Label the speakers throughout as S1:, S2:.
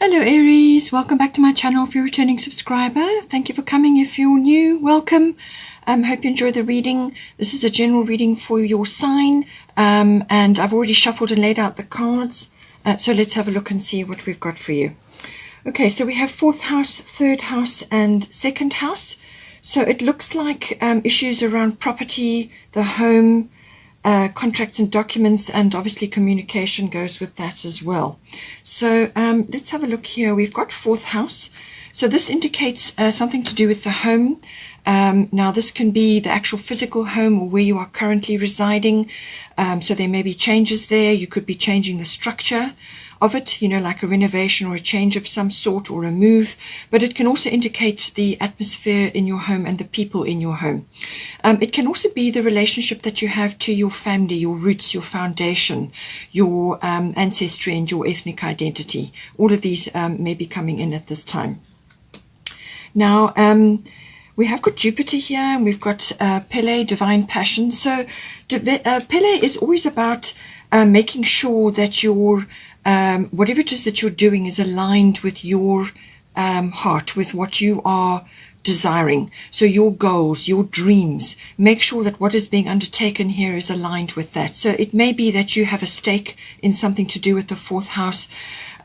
S1: Hello Aries, welcome back to my channel. If you're a returning subscriber, thank you for coming. If you're new, welcome. Hope you enjoy the reading. This is a general reading for your sign, and I've already shuffled and laid out the cards, so let's have a look and see what we've got for you. Okay, so we have 4th house, 3rd house and 2nd house. So it looks like issues around property, the home, contracts and documents, and obviously communication goes with that as well. So let's have a look here. We've got 4th house. So this indicates something to do with the home. Now this can be the actual physical home or where you are currently residing. So there may be changes there. You could be changing the structure of it, you know, like a renovation or a change of some sort or a move, but it can also indicate the atmosphere in your home and the people in your home. It can also be the relationship that you have to your family, your roots, your foundation, your ancestry and your ethnic identity. All of these may be coming in at this time. Now, we have got Jupiter here, and we've got Pele, divine passion. So Pele is always about making sure that your whatever it is that you're doing is aligned with your heart, with what you are desiring. So your goals, your dreams, make sure that what is being undertaken here is aligned with that. So it may be that you have a stake in something to do with the 4th house.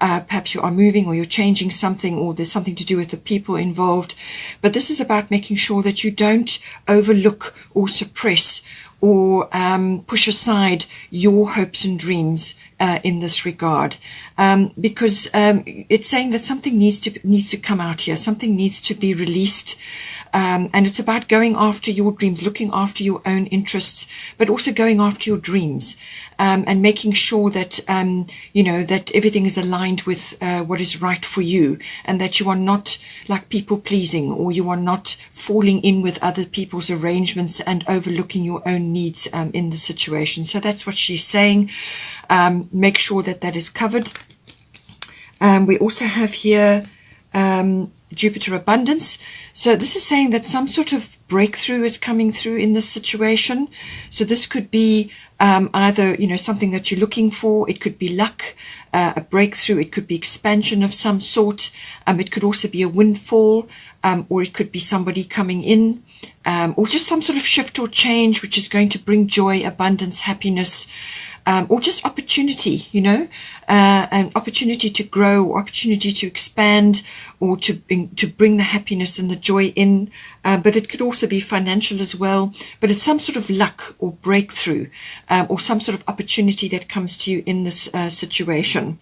S1: Perhaps you are moving or you're changing something, or there's something to do with the people involved. But this is about making sure that you don't overlook or suppress or push aside your hopes and dreams in this regard, because it's saying that something needs to come out here, something needs to be released, and it's about going after your dreams, looking after your own interests, but also going after your dreams, and making sure that you know, that everything is aligned with what is right for you, and that you are not like people pleasing, or you are not falling in with other people's arrangements and overlooking your own needs in the situation. So that's what she's saying. Make sure that that is covered. We also have here Jupiter abundance. So this is saying that some sort of breakthrough is coming through in this situation. So this could be either, you know, something that you're looking for. It could be luck, a breakthrough. It could be expansion of some sort. It could also be a windfall, or it could be somebody coming in, or just some sort of shift or change which is going to bring joy, abundance, happiness, or just opportunity, you know, an opportunity to grow, opportunity to expand, or to bring the happiness and the joy in. But it could also be financial as well. But it's some sort of luck or breakthrough, or some sort of opportunity that comes to you in this situation.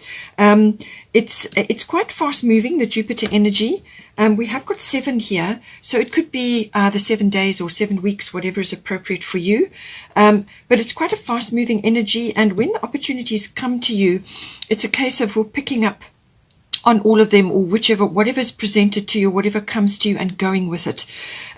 S1: It's quite fast moving, the Jupiter energy. We have got 7 here, so it could be either 7 days or 7 weeks, whatever is appropriate for you. But it's quite a fast moving energy, and when the opportunities come to you, it's a case of picking up on all of them, or whatever is presented to you, whatever comes to you, and going with it.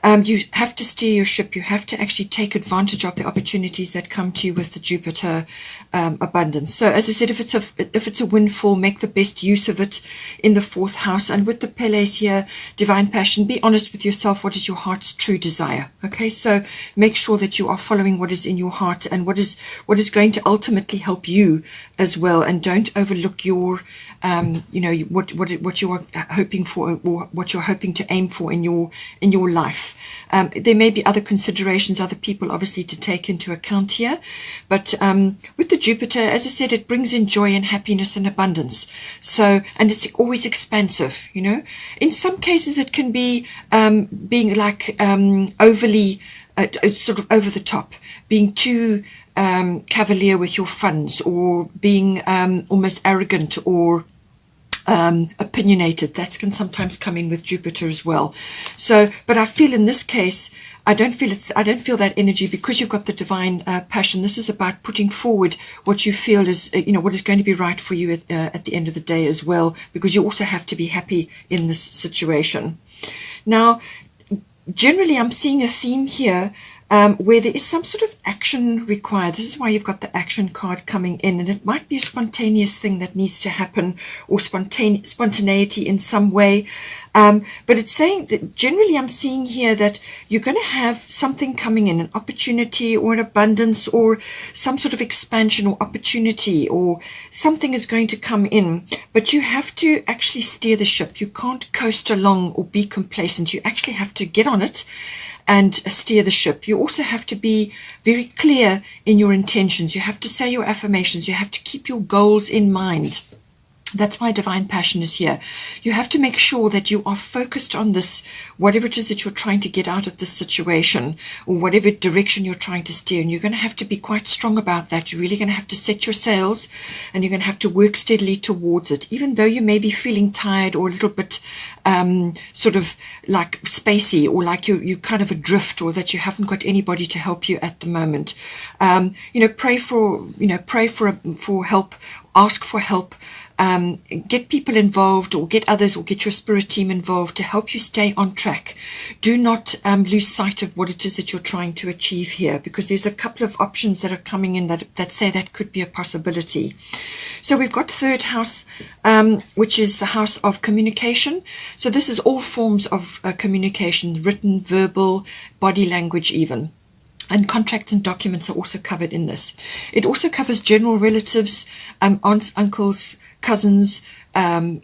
S1: You have to steer your ship. You have to actually take advantage of the opportunities that come to you with the Jupiter abundance. So as I said, if it's a windfall, make the best use of it in the 4th house. And with the Peles here, divine passion, be honest with yourself. What is your heart's true desire? Okay, so make sure that you are following what is in your heart and what is going to ultimately help you as well. And don't overlook your you know, what you are hoping for, or what you're hoping to aim for in your life. There may be other considerations, other people obviously to take into account here, but with the Jupiter, as I said, it brings in joy and happiness and abundance. So, and it's always expansive, you know. In some cases it can be being like overly sort of over the top, being too cavalier with your funds, or being almost arrogant or opinionated. That can sometimes come in with Jupiter as well. So, but I feel in this case, I don't feel that energy, because you've got the divine passion. This is about putting forward what you feel is, you know, what is going to be right for you at the end of the day as well, because you also have to be happy in this situation. Now, generally, I'm seeing a theme here where there is some sort of action required. This is why you've got the action card coming in, and it might be a spontaneous thing that needs to happen, or spontaneity in some way. But it's saying that generally I'm seeing here that you're going to have something coming in, an opportunity or an abundance or some sort of expansion or opportunity, or something is going to come in, but you have to actually steer the ship. You can't coast along or be complacent. You actually have to get on it and steer the ship. You also have to be very clear in your intentions. You have to say your affirmations. You have to keep your goals in mind. That's why divine passion is here. You have to make sure that you are focused on this, whatever it is that you're trying to get out of this situation, or whatever direction you're trying to steer. And you're going to have to be quite strong about that. You're really going to have to set your sails, and you're going to have to work steadily towards it, even though you may be feeling tired or a little bit sort of like spacey, or like you kind of adrift, or that you haven't got anybody to help you at the moment. Pray for help. Ask for help. Get people involved, or get others, or get your spirit team involved to help you stay on track. Do not lose sight of what it is that you're trying to achieve here, because there's a couple of options that are coming in that say that could be a possibility. So we've got third house, which is the house of communication. So this is all forms of communication, written, verbal, body language even. And contracts and documents are also covered in this. It also covers general relatives, aunts, uncles, cousins, and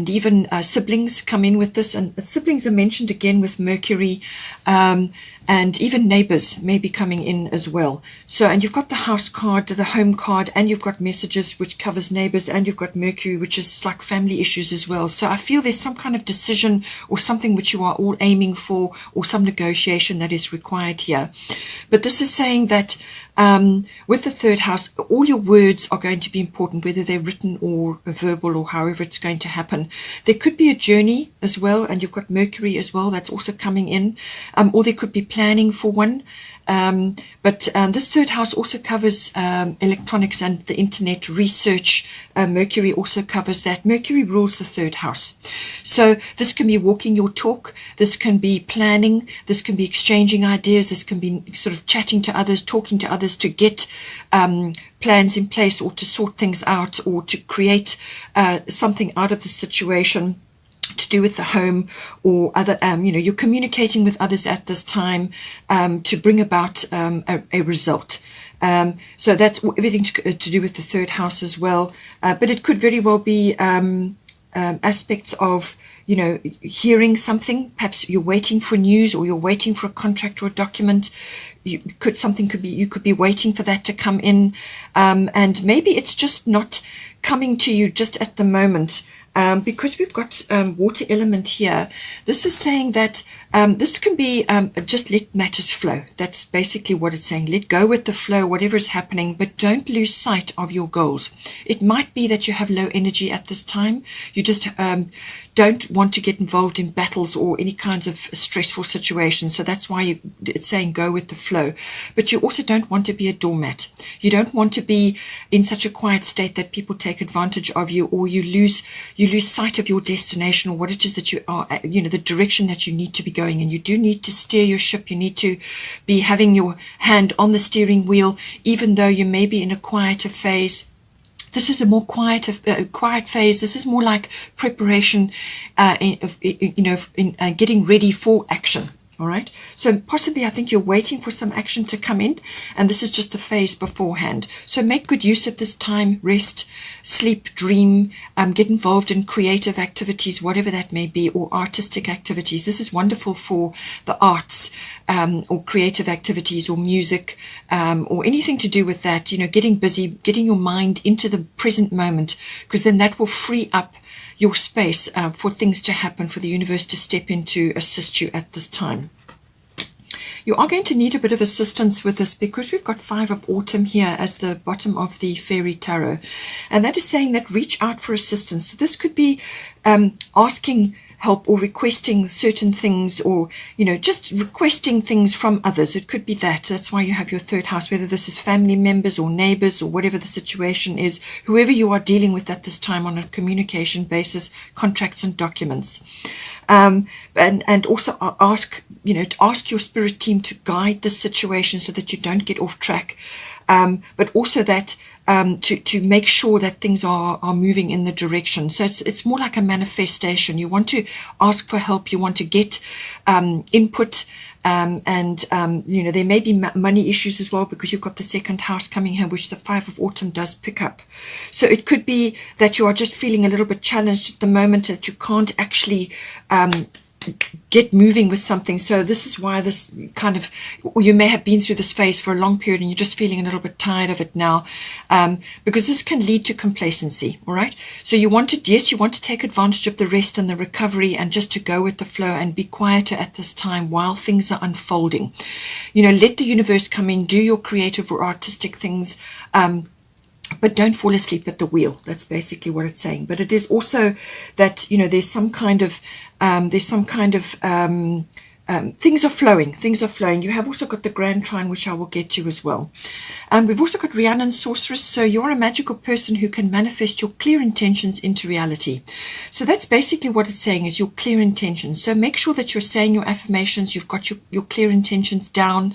S1: even siblings come in with this. And siblings are mentioned again with Mercury, and even neighbors may be coming in as well. So, and you've got the house card, the home card, and you've got messages, which covers neighbors, and you've got Mercury, which is like family issues as well. So I feel there's some kind of decision or something which you are all aiming for, or some negotiation that is required here. But this is saying that with the third house, all your words are going to be important, whether they're written or verbal, or however it's going to happen. There could be a journey as well, and you've got Mercury as well that's also coming in, or there could be planning for one. But this third house also covers electronics and the internet, research. Mercury also covers that. Mercury rules the third house. So this can be walking your talk. This can be planning. This can be exchanging ideas. This can be sort of chatting to others, talking to others to get plans in place, or to sort things out, or to create something out of the situation to do with the home, or other, you're communicating with others at this time to bring about a result. So that's everything to do with the third house as well. But it could very well be aspects of, hearing something. Perhaps you're waiting for news, or you're waiting for a contract or a document. You could be waiting for that to come in, and maybe it's just not coming to you just at the moment. Because we've got water element here, this is saying that this can be just let matters flow. That's basically what it's saying. Let go with the flow, whatever is happening, but don't lose sight of your goals. It might be that you have low energy at this time. You just don't want to get involved in battles or any kinds of stressful situations. So that's why it's saying go with the flow. But you also don't want to be a doormat. You don't want to be in such a quiet state that people take advantage of you, or you lose sight of your destination, or what it is that you are, the direction that you need to be going. And you do need to steer your ship. You need to be having your hand on the steering wheel, even though you may be in a quieter phase. This is a more quiet phase. This is more like preparation, in getting ready for action. All right. So possibly, I think you're waiting for some action to come in, and this is just the phase beforehand. So make good use of this time. Rest, sleep, dream, get involved in creative activities, whatever that may be, or artistic activities. This is wonderful for the arts, or creative activities, or music, or anything to do with that. Getting busy, getting your mind into the present moment, because then that will free up your space for things to happen, for the universe to step in to assist you at this time. You are going to need a bit of assistance with this, because we've got 5 of autumn here as the bottom of the fairy tarot, and that is saying that reach out for assistance. So this could be asking help or requesting certain things, or, just requesting things from others. It could be that. That's why you have your third house, whether this is family members or neighbors or whatever the situation is, whoever you are dealing with at this time on a communication basis, contracts and documents. And also ask your spirit team to guide this situation so that you don't get off track. But also that to make sure that things are moving in the direction. So it's more like a manifestation. You want to ask for help. You want to get input. And there may be money issues as well, because you've got the second house coming here, which the 5 of autumn does pick up. So it could be that you are just feeling a little bit challenged at the moment, that you can't actually get moving with something. So this is why this kind of, or you may have been through this phase for a long period and you're just feeling a little bit tired of it now, because this can lead to complacency. All right, so you want to take advantage of the rest and the recovery, and just to go with the flow and be quieter at this time while things are unfolding. Let the universe come in, do your creative or artistic things, but don't fall asleep at the wheel. That's basically what it's saying. But it is also that, there's some kind of things are flowing. You have also got the Grand Trine, which I will get to as well. We've also got Rhiannon Sorceress. So you're a magical person who can manifest your clear intentions into reality. So that's basically what it's saying, is your clear intentions. So make sure that you're saying your affirmations, you've got your clear intentions down.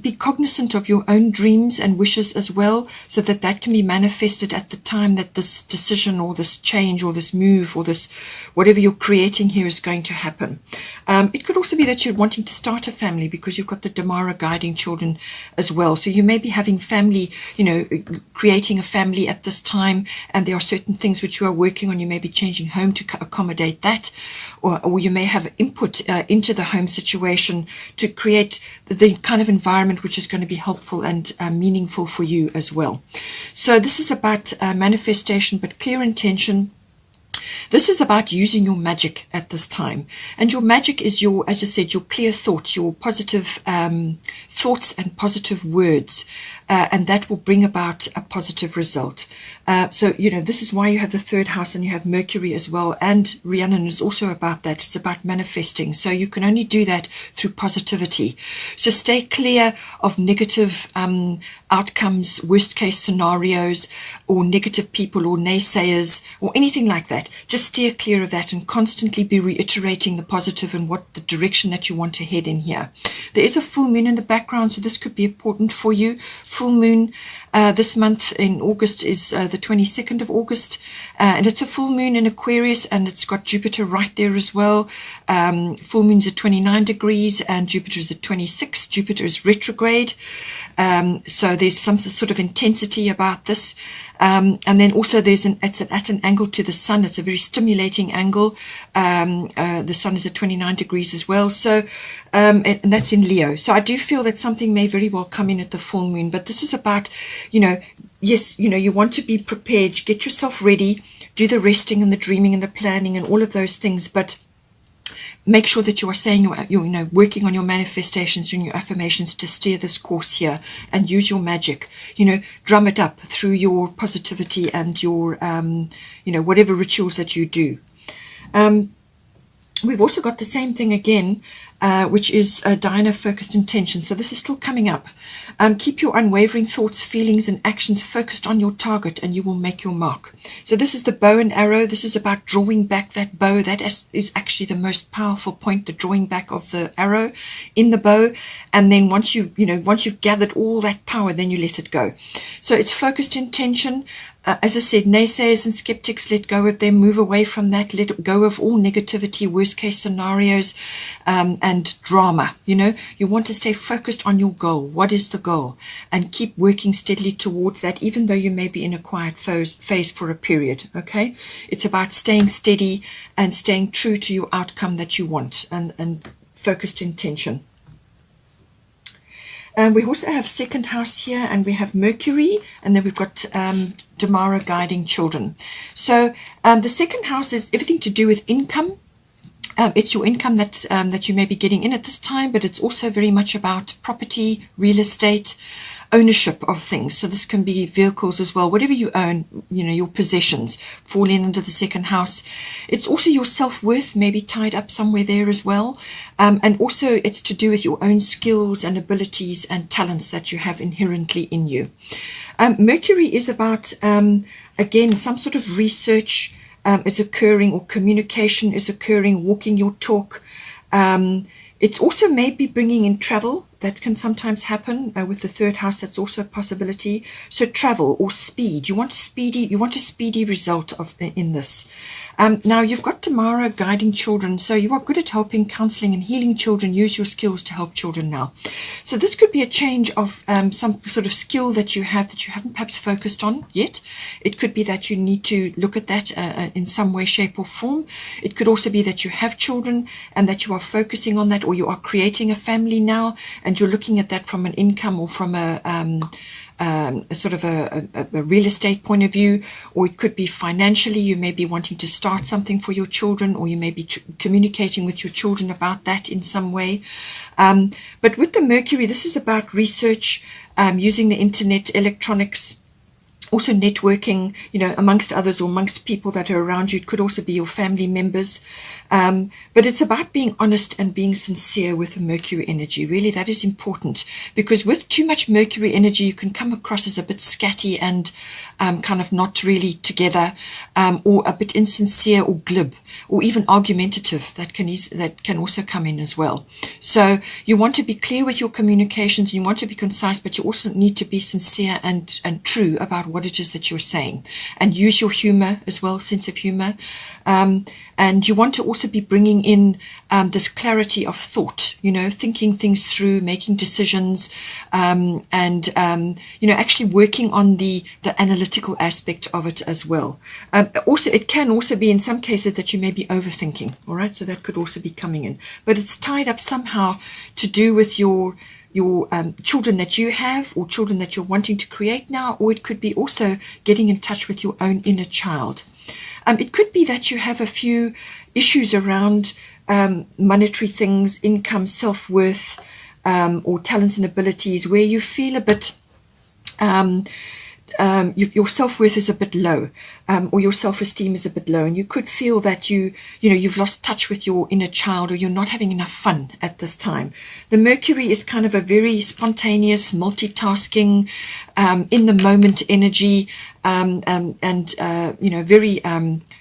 S1: Be cognizant of your own dreams and wishes as well, so that can be manifested at the time that this decision or this change or this move or this whatever you're creating here is going to happen. It could also be that you're wanting to start a family, because you've got the Damara guiding children as well. So you may be having family, creating a family at this time, and there are certain things which you are working on. You may be changing home to accommodate that, or you may have input into the home situation to create the kind of environment which is going to be helpful and meaningful for you as well. So this is about manifestation, but clear intention. This is about using your magic at this time. And your magic is as I said, your clear thoughts, your positive thoughts and positive words. And that will bring about a positive result. So, this is why you have the third house and you have Mercury as well. And Rhiannon is also about that. It's about manifesting. So you can only do that through positivity. So stay clear of negative outcomes, worst case scenarios, or negative people or naysayers or anything like that. Just steer clear of that and constantly be reiterating the positive and what the direction that you want to head in here. There is a full moon in the background, so this could be important for you. Full moon this month in August is the 22nd of August, and it's a full moon in Aquarius, and it's got Jupiter right there as well. Full moon's at 29 degrees and Jupiter is at 26. Jupiter is retrograde, so there's some sort of intensity about this, and then also it's at an angle to the sun. It's a very stimulating angle. The sun is at 29 degrees as well, so and that's in Leo. So I do feel that something may very well come in at the full moon, but this is about, yes, you want to be prepared, get yourself ready, do the resting and the dreaming and the planning and all of those things, but make sure that you are saying you're working on your manifestations and your affirmations to steer this course here, and use your magic, drum it up through your positivity and your whatever rituals that you do. We've also got the same thing again, which is Diana focused intention. So this is still coming up. Keep your unwavering thoughts, feelings, and actions focused on your target, and you will make your mark. So this is the bow and arrow. This is about drawing back that bow. That is actually the most powerful point, the drawing back of the arrow in the bow. And then once you've gathered all that power, then you let it go. So it's focused intention. As I said, naysayers and skeptics, let go of them, move away from that, let go of all negativity, worst case scenarios, and drama. You want to stay focused on your goal. What is the goal? And keep working steadily towards that, even though you may be in a quiet phase for a period. Okay, it's about staying steady and staying true to your outcome that you want, and focused intention. We also have second house here, and we have Mercury, and then we've got Damara guiding children. So the second house is everything to do with income. It's your income that you may be getting in at this time, but it's also very much about property, real estate, ownership of things. So this can be vehicles as well, whatever you own, your possessions fall in under the second house. It's also your self-worth, maybe tied up somewhere there as well. And also it's to do with your own skills and abilities and talents that you have inherently in you. Mercury is about, again, some sort of research is occurring, or communication is occurring, walking your talk. It's also maybe bringing in travel. That can sometimes happen with the third house. That's also a possibility. So travel or speed. You want a speedy result in this. Now you've got Tamara guiding children. So you are good at helping, counseling, and healing children. Use your skills to help children now. So this could be a change of some sort of skill that you haven't perhaps focused on yet. It could be that you need to look at that in some way, shape, or form. It could also be that you have children and that you are focusing on that, or you are creating a family now, and you're looking at that from an income or from a sort of a real estate point of view. Or it could be financially, you may be wanting to start something for your children, or you may be communicating with your children about that in some way. But with the Mercury, this is about research, using the internet, electronics, also networking, amongst others or amongst people that are around you. It could also be your family members. But it's about being honest and being sincere with the Mercury energy. Really, that is important, because with too much Mercury energy, you can come across as a bit scatty and kind of not really together, or a bit insincere or glib, or even argumentative. That can also come in as well. So you want to be clear with your communications. You want to be concise, but you also need to be sincere and true about what it is that you're saying, and use your humor as well, sense of humor. And you want to also be bringing in this clarity of thought, thinking things through, making decisions, and actually working on the analytical aspect of it as well. Also, it can also be in some cases that you may be overthinking. All right, so that could also be coming in, but it's tied up somehow to do with your children that you have, or children that you're wanting to create now, or it could be also getting in touch with your own inner child. It could be that you have a few issues around monetary things, income, self-worth, or talents and abilities, where you feel a bit your self-worth is a bit low, or your self-esteem is a bit low, and you could feel that you've lost touch with your inner child, or you're not having enough fun at this time. The Mercury is kind of a very spontaneous, multitasking, in the moment energy, and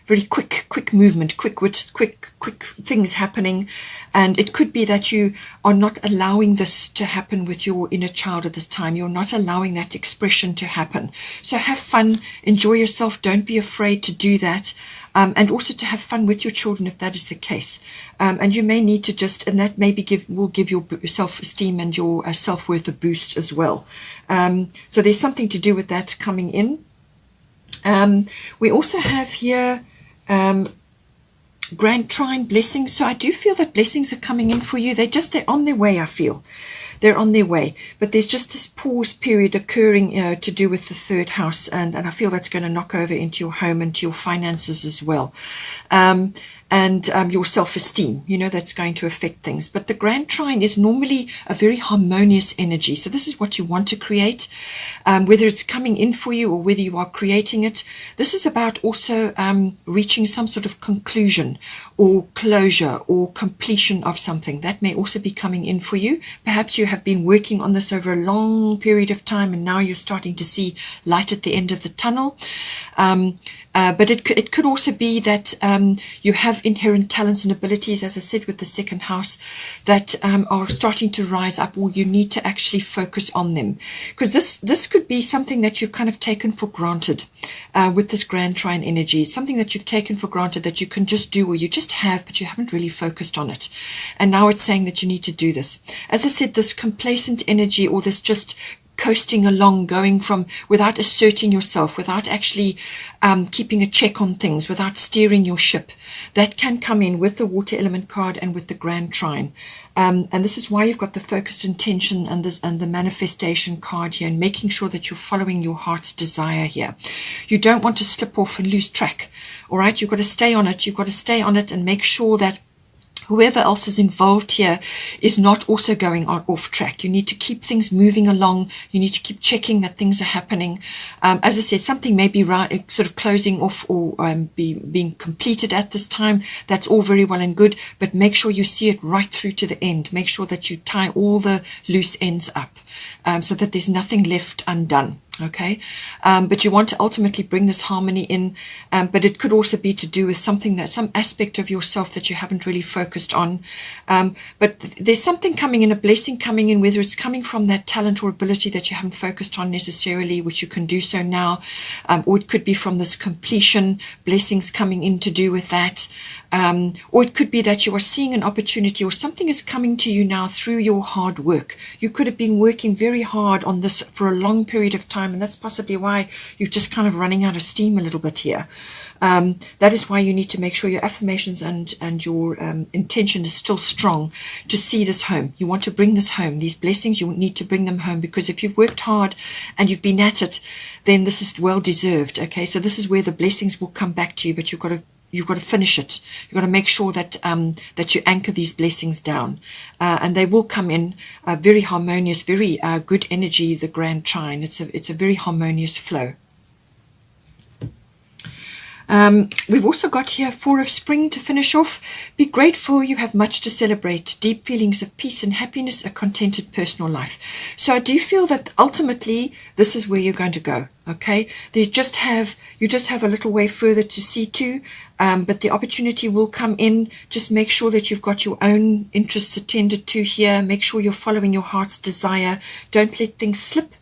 S1: very quick movement, quick things happening. And it could be that you are not allowing this to happen with your inner child at this time. You're not allowing that expression to happen. So have fun, enjoy yourself, don't be afraid to do that, and also to have fun with your children if that is the case. And you may need to and that maybe will give your self-esteem and your self-worth a boost as well. So there's something to do with that coming in. We also have here Grand Trine blessings. So I do feel that blessings are coming in for you. They're on their way, I feel. They're on their way. But there's just this pause period occurring to do with the third house. And I feel that's going to knock over into your home and to your finances as well. And your self-esteem, that's going to affect things. But the Grand Trine is normally a very harmonious energy. So this is what you want to create, whether it's coming in for you or whether you are creating it. This is about also reaching some sort of conclusion or closure or completion of something. That may also be coming in for you. Perhaps you have been working on this over a long period of time, and now you're starting to see light at the end of the tunnel. But it could also be that you have inherent talents and abilities, as I said, with the second house, that are starting to rise up, or you need to actually focus on them. Because this could be something that you've kind of taken for granted with this Grand Trine energy. It's something that you've taken for granted that you can just do, or you just have, but you haven't really focused on it. And now it's saying that you need to do this. As I said, this complacent energy, or this just coasting along, going from without asserting yourself, without actually keeping a check on things, without steering your ship, that can come in with the water element card and with the Grand Trine. And this is why you've got the focused intention and the manifestation card here, and making sure that you're following your heart's desire here. You don't want to slip off and lose track. All right, you've got to stay on it. You've got to stay on it and make sure that whoever else is involved here is not also going on off track. You need to keep things moving along. You need to keep checking that things are happening. As I said, something may be right, sort of closing off or being completed at this time. That's all very well and good, but make sure you see it right through to the end. Make sure that you tie all the loose ends up so that there's nothing left undone. Okay, but you want to ultimately bring this harmony in, but it could also be to do with something that some aspect of yourself that you haven't really focused on. But there's something coming in, a blessing coming in, whether it's coming from that talent or ability that you haven't focused on necessarily, which you can do so now, or it could be from this completion, blessings coming in to do with that, or it could be that you are seeing an opportunity or something is coming to you now through your hard work. You could have been working very hard on this for a long period of time, and that's possibly why you're just kind of running out of steam a little bit here. That is why you need to make sure your affirmations and your intention is still strong to see this home. You want to bring this home. These blessings, you need to bring them home, because if you've worked hard and you've been at it, then this is well deserved. Okay, so this is where the blessings will come back to you, but you've got to finish it. You've got to make sure that that you anchor these blessings down, and they will come in very harmonious, very good energy. The Grand Trine. It's a very harmonious flow. We've also got here Four of Spring to finish off. Be grateful, you have much to celebrate, deep feelings of peace and happiness, a contented personal life. So I do feel that ultimately this is where you're going to go. Okay, you just have a little way further to see to, but the opportunity will come in. Just make sure that you've got your own interests attended to here. Make sure you're following your heart's desire. Don't let things slip.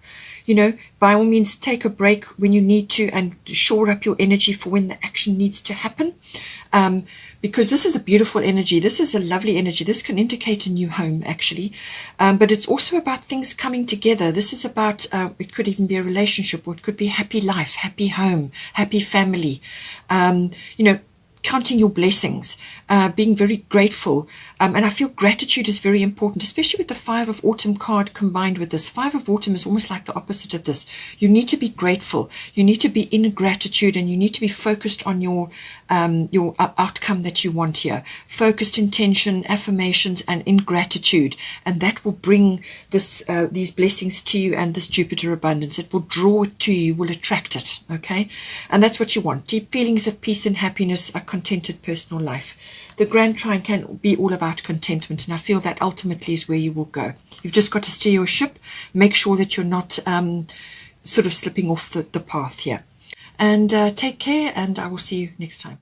S1: You know, by all means, take a break when you need to and shore up your energy for when the action needs to happen. Because this is a beautiful energy. This is a lovely energy. This can indicate a new home, actually. But it's also about things coming together. This is about, it could even be a relationship, or it could be happy life, happy home, happy family. You know, counting your blessings, being very grateful. And I feel gratitude is very important, especially with the Five of Autumn card combined with this. Five of Autumn is almost like the opposite of this. You need to be grateful. You need to be in gratitude, and you need to be focused on your outcome that you want here. Focused intention, affirmations, and in gratitude. And that will bring these blessings to you and this Jupiter abundance. It will draw it to you, will attract it. Okay? And that's what you want. Deep feelings of peace and happiness, a contented personal life. The Grand Trine can be all about contentment, and I feel that ultimately is where you will go. You've just got to steer your ship, make sure that you're not sort of slipping off the path here. And take care, and I will see you next time.